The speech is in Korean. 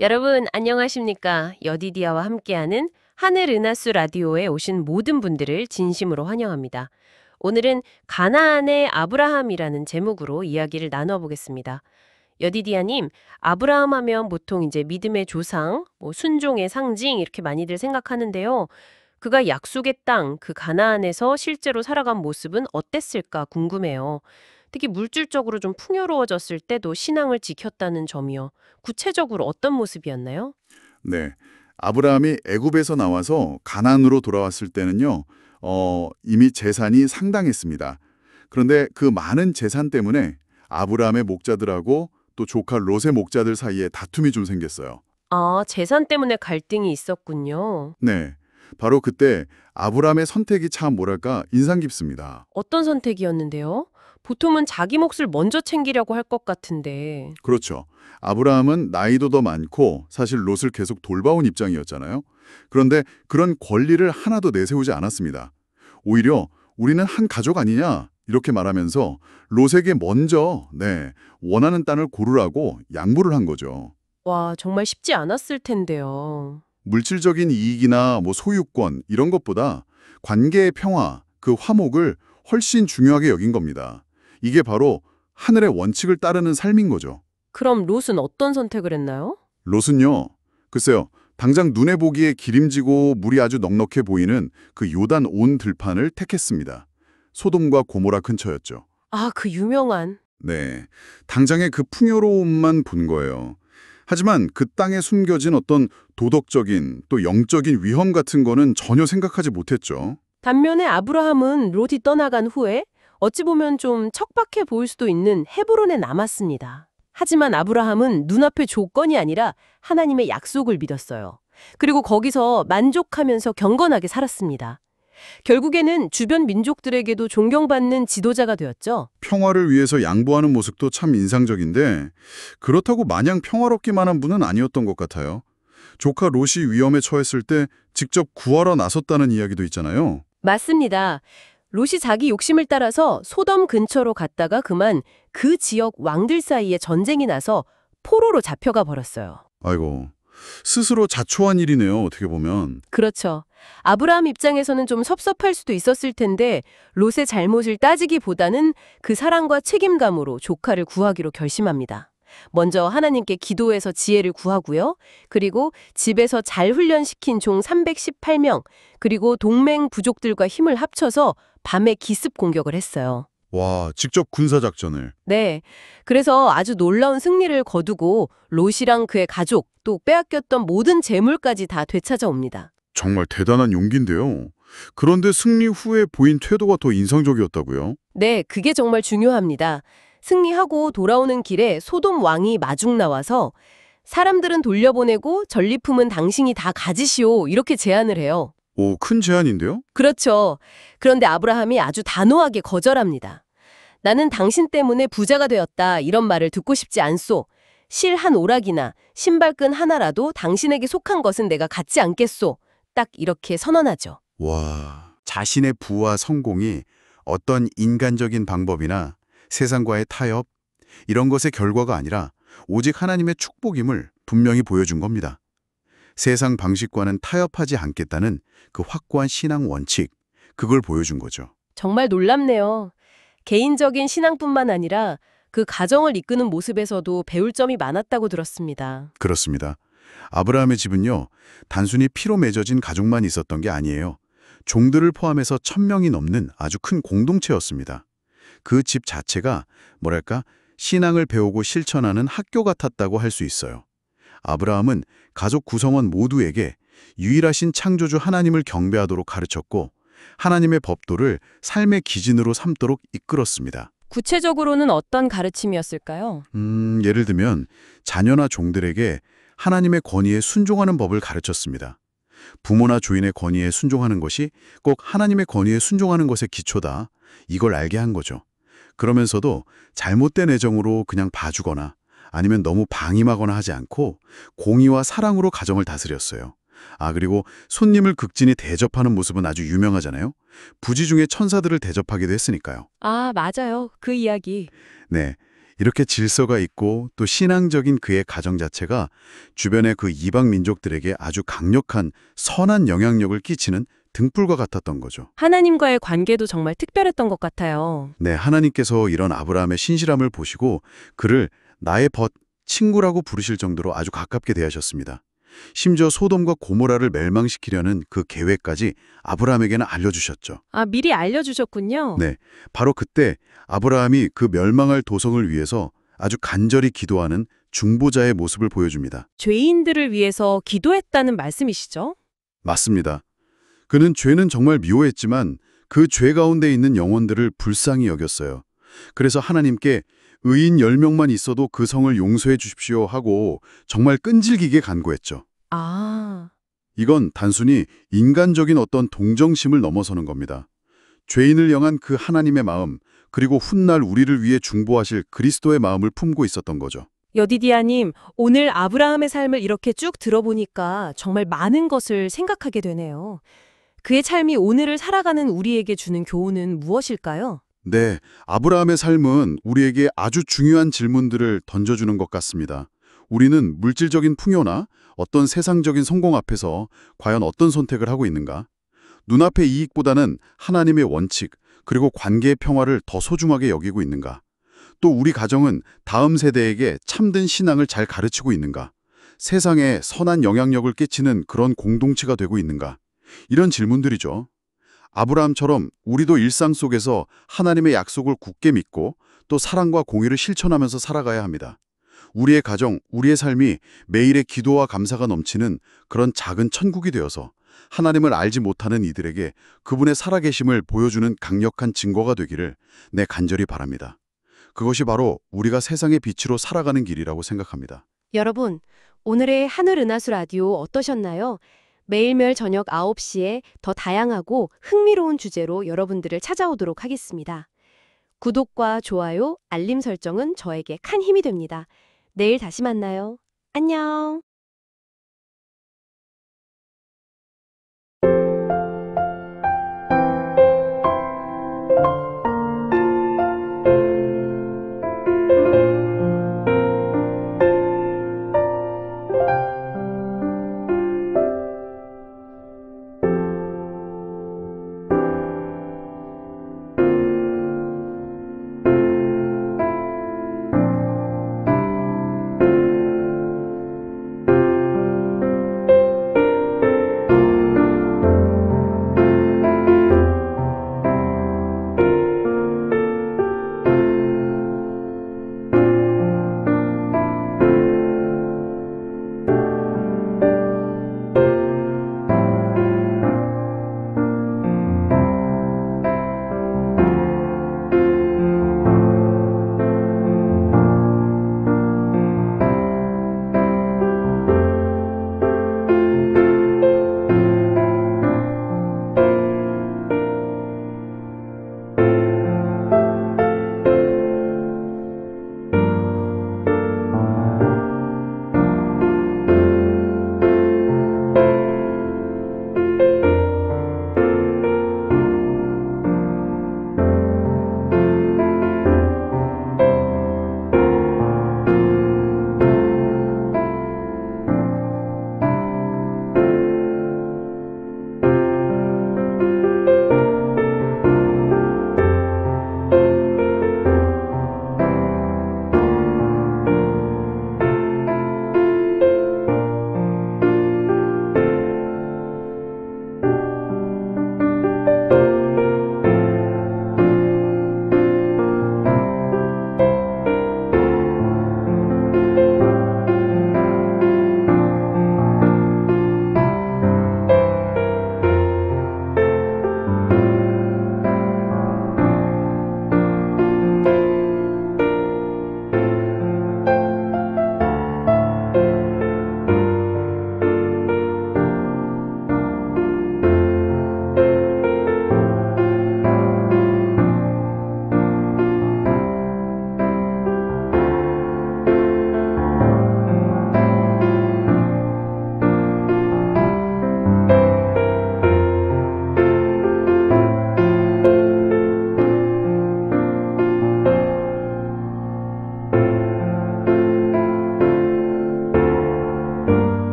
여러분 안녕하십니까? 여디디아와 함께하는 하늘 은하수 라디오에 오신 모든 분들을 진심으로 환영합니다. 오늘은 가나안의 아브라함이라는 제목으로 이야기를 나눠보겠습니다. 여디디아님, 아브라함 하면 보통 이제 믿음의 조상, 순종의 상징 이렇게 많이들 생각하는데요. 그가 약속의 땅, 그 가나안에서 실제로 살아간 모습은 어땠을까 궁금해요. 특히 물질적으로 좀 풍요로워졌을 때도 신앙을 지켰다는 점이요. 구체적으로 어떤 모습이었나요? 네. 아브라함이 애굽에서 나와서 가나안으로 돌아왔을 때는요, 이미 재산이 상당했습니다. 그런데 그 많은 재산 때문에 아브라함의 목자들하고 또 조카 롯의 목자들 사이에 다툼이 좀 생겼어요. 아, 재산 때문에 갈등이 있었군요. 네. 바로 그때 아브라함의 선택이 참 뭐랄까 인상 깊습니다. 어떤 선택이었는데요? 보통은 자기 몫을 먼저 챙기려고 할 것 같은데. 그렇죠. 아브라함은 나이도 더 많고 사실 롯을 계속 돌봐온 입장이었잖아요. 그런데 그런 권리를 하나도 내세우지 않았습니다. 오히려 우리는 한 가족 아니냐 이렇게 말하면서 롯에게 먼저 원하는 땅을 고르라고 양보를 한 거죠. 와, 정말 쉽지 않았을 텐데요. 물질적인 이익이나 소유권 이런 것보다 관계의 평화, 그 화목을 훨씬 중요하게 여긴 겁니다. 이게 바로 하늘의 원칙을 따르는 삶인 거죠. 그럼 롯은 어떤 선택을 했나요? 롯은요, 글쎄요, 당장 눈에 보기에 기림지고 물이 아주 넉넉해 보이는 그 요단 온 들판을 택했습니다. 소돔과 고모라 근처였죠. 아, 그 유명한. 네, 당장의 그 풍요로움만 본 거예요. 하지만 그 땅에 숨겨진 어떤 도덕적인 또 영적인 위험 같은 거는 전혀 생각하지 못했죠. 반면에 아브라함은 롯이 떠나간 후에 어찌 보면 좀 척박해 보일 수도 있는 헤브론에 남았습니다. 하지만 아브라함은 눈앞의 조건이 아니라 하나님의 약속을 믿었어요. 그리고 거기서 만족하면서 경건하게 살았습니다. 결국에는 주변 민족들에게도 존경받는 지도자가 되었죠. 평화를 위해서 양보하는 모습도 참 인상적인데 그렇다고 마냥 평화롭기만 한 분은 아니었던 것 같아요. 조카 롯이 위험에 처했을 때 직접 구하러 나섰다는 이야기도 있잖아요. 맞습니다. 롯이 자기 욕심을 따라서 소돔 근처로 갔다가 그만 그 지역 왕들 사이에 전쟁이 나서 포로로 잡혀가 버렸어요. 아이고, 스스로 자초한 일이네요, 어떻게 보면. 그렇죠. 아브라함 입장에서는 좀 섭섭할 수도 있었을 텐데 롯의 잘못을 따지기보다는 그 사랑과 책임감으로 조카를 구하기로 결심합니다. 먼저 하나님께 기도해서 지혜를 구하고요. 그리고 집에서 잘 훈련시킨 종 318명, 그리고 동맹 부족들과 힘을 합쳐서 밤에 기습 공격을 했어요. 와, 직접 군사작전을. 네. 그래서 아주 놀라운 승리를 거두고 롯이랑 그의 가족, 또 빼앗겼던 모든 재물까지 다 되찾아옵니다. 정말 대단한 용기인데요. 그런데 승리 후에 보인 태도가 더 인상적이었다고요? 네, 그게 정말 중요합니다. 승리하고 돌아오는 길에 소돔 왕이 마중 나와서 사람들은 돌려보내고 전리품은 당신이 다 가지시오 이렇게 제안을 해요. 오, 큰 제안인데요? 그렇죠. 그런데 아브라함이 아주 단호하게 거절합니다. 나는 당신 때문에 부자가 되었다 이런 말을 듣고 싶지 않소. 실 한 오락이나 신발끈 하나라도 당신에게 속한 것은 내가 갖지 않겠소. 딱 이렇게 선언하죠. 와, 자신의 부와 성공이 어떤 인간적인 방법이나 세상과의 타협, 이런 것의 결과가 아니라 오직 하나님의 축복임을 분명히 보여준 겁니다. 세상 방식과는 타협하지 않겠다는 그 확고한 신앙 원칙, 그걸 보여준 거죠. 정말 놀랍네요. 개인적인 신앙뿐만 아니라 그 가정을 이끄는 모습에서도 배울 점이 많았다고 들었습니다. 그렇습니다. 아브라함의 집은요, 단순히 피로 맺어진 가족만 있었던 게 아니에요. 종들을 포함해서 1000명이 넘는 아주 큰 공동체였습니다. 그 집 자체가 뭐랄까 신앙을 배우고 실천하는 학교 같았다고 할 수 있어요. 아브라함은 가족 구성원 모두에게 유일하신 창조주 하나님을 경배하도록 가르쳤고 하나님의 법도를 삶의 기준으로 삼도록 이끌었습니다. 구체적으로는 어떤 가르침이었을까요? 예를 들면 자녀나 종들에게 하나님의 권위에 순종하는 법을 가르쳤습니다. 부모나 주인의 권위에 순종하는 것이 꼭 하나님의 권위에 순종하는 것의 기초다. 이걸 알게 한 거죠. 그러면서도 잘못된 애정으로 그냥 봐주거나 아니면 너무 방임하거나 하지 않고 공의와 사랑으로 가정을 다스렸어요. 그리고 손님을 극진히 대접하는 모습은 아주 유명하잖아요. 부지 중에 천사들을 대접하기도 했으니까요. 아, 맞아요. 그 이야기. 네, 이렇게 질서가 있고 또 신앙적인 그의 가정 자체가 주변의 그 이방 민족들에게 아주 강력한 선한 영향력을 끼치는 등불과 같았던 거죠. 하나님과의 관계도 정말 특별했던 것 같아요. 네, 하나님께서 이런 아브라함의 신실함을 보시고 그를 나의 벗, 친구라고 부르실 정도로 아주 가깝게 대하셨습니다. 심지어 소돔과 고모라를 멸망시키려는 그 계획까지 아브라함에게는 알려주셨죠. 아, 미리 알려주셨군요. 네, 바로 그때 아브라함이 그 멸망할 도성을 위해서 아주 간절히 기도하는 중보자의 모습을 보여줍니다. 죄인들을 위해서 기도했다는 말씀이시죠? 맞습니다. 그는 죄는 정말 미워했지만 그 죄 가운데 있는 영혼들을 불쌍히 여겼어요. 그래서 하나님께 의인 10명만 있어도 그 성을 용서해 주십시오 하고 정말 끈질기게 간구했죠. 아, 이건 단순히 인간적인 어떤 동정심을 넘어서는 겁니다. 죄인을 향한 그 하나님의 마음, 그리고 훗날 우리를 위해 중보하실 그리스도의 마음을 품고 있었던 거죠. 여디디아님, 오늘 아브라함의 삶을 이렇게 쭉 들어보니까 정말 많은 것을 생각하게 되네요. 그의 삶이 오늘을 살아가는 우리에게 주는 교훈은 무엇일까요? 네, 아브라함의 삶은 우리에게 아주 중요한 질문들을 던져주는 것 같습니다. 우리는 물질적인 풍요나 어떤 세상적인 성공 앞에서 과연 어떤 선택을 하고 있는가? 눈앞의 이익보다는 하나님의 원칙, 그리고 관계의 평화를 더 소중하게 여기고 있는가? 또 우리 가정은 다음 세대에게 참된 신앙을 잘 가르치고 있는가? 세상에 선한 영향력을 끼치는 그런 공동체가 되고 있는가? 이런 질문들이죠. 아브라함처럼 우리도 일상 속에서 하나님의 약속을 굳게 믿고 또 사랑과 공의를 실천하면서 살아가야 합니다. 우리의 가정, 우리의 삶이 매일의 기도와 감사가 넘치는 그런 작은 천국이 되어서 하나님을 알지 못하는 이들에게 그분의 살아계심을 보여주는 강력한 증거가 되기를 간절히 바랍니다. 그것이 바로 우리가 세상의 빛으로 살아가는 길이라고 생각합니다. 여러분, 오늘의 하늘 은하수 라디오 어떠셨나요? 매일매일 저녁 9시에 더 다양하고 흥미로운 주제로 여러분들을 찾아오도록 하겠습니다. 구독과 좋아요, 알림 설정은 저에게 큰 힘이 됩니다. 내일 다시 만나요. 안녕.